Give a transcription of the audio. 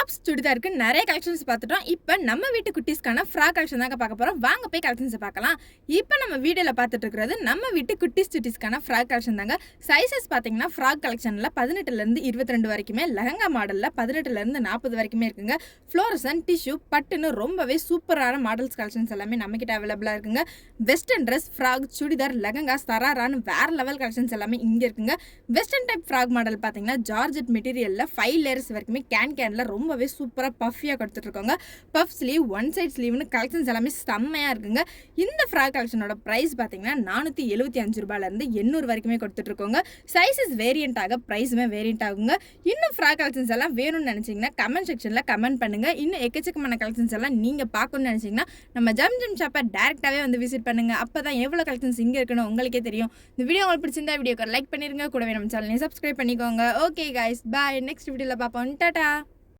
Tops சுடிதாருக்கு நிறைய collections பார்த்துட்டோம். இப்போ நம்ம வீட்டு குட்டீஸ்க்கான ஃப்ராக் கலெக்ஷன் தாங்க பார்க்க போகிறோம். வாங்க போய் கலெக்ஷன்ஸை பார்க்கலாம். இப்போ நம்ம வீடியோவில் பார்த்துட்டு இருக்கிறது நம்ம வீட்டு குட்டீஸ் சுட்டீஸ்க்கான ஃப்ராக் கலெக்ஷன் தாங்க. சைஸஸ் பார்த்தீங்கன்னா ஃப்ராக் கலெக்ஷனில் 18லேருந்து 22 வரைக்குமே, லெஹங்கா மாடலில் 18லேருந்து 40 வரைக்குமே இருக்குங்க. ஃப்ளோரசன் டிஷ்யூ பட்டுன்னு ரொம்பவே சூப்பரான மாடல்ஸ் கலெக்ஷன்ஸ் எல்லாமே நம்மக்கிட்ட அவைலபிளாக இருக்குங்க. Western dress, frock, churidar, lehenga, சராரான்னு வேறு லெவல் கலெக்ஷன்ஸ் எல்லாமே இங்கே இருக்குங்க. வெஸ்டர்ன் டைப் ஃப்ராக் மாடல் பார்த்தீங்கன்னா ஜார்ஜெட் மெட்டீரியலில் 5 லேயர்ஸ் வரைக்குமே கேன்ல ரொம்பவே சூப்பராக பஃபியாக கொடுத்துட்ருக்கோங்க. பஃப் ஸ்லீவ், ஒன் சைட் ஸ்லீவ்னு கலெக்ஷன்ஸ் எல்லாமே செம்மையாக இருக்குங்க. இந்த ஃப்ராக் கலெக்ஷனோட ப்ரைஸ் பார்த்தீங்கன்னா 475 ரூபாயிலேருந்து 800 வரைக்குமே கொடுத்துட்ருக்கோங்க. சைஸஸ் வேரியண்ட்டாக ப்ரைஸுமே வேரியண்ட் ஆகுங்க. இன்னும் ஃப்ராக் கலெக்ஷன்ஸ் எல்லாம் வேணும்னு நினச்சிங்கன்னா கமெண்ட் செக்ஷனில் கமெண்ட் பண்ணுங்கள். இன்னும் எக்கச்சக்கமான கலெக்ஷன்ஸ் எல்லாம் நீங்கள் பார்க்கணும்னு நினச்சிங்கன்னா நம்ம ஜம் ஜம் ஷாப்பை டேரெக்டாகவே வந்து விசிட் பண்ணுங்கள். அப்போ தான் எவ்வளோ கலெக்ஷன்ஸ் இங்கே இருக்குன்னு உங்களுக்கே தெரியும். இந்த வீடியோ உங்களுக்கு பிடிச்சிருந்தா வீடியோக்கு லைக் பண்ணிருங்க. கூடவே நம்ம சேனலை சப்ஸ்கிரைப் பண்ணிக்கோங்க. ஓகே கைஸ், பாய். நெக்ஸ்ட் வீடியோவில் பார்ப்போம். டாடா.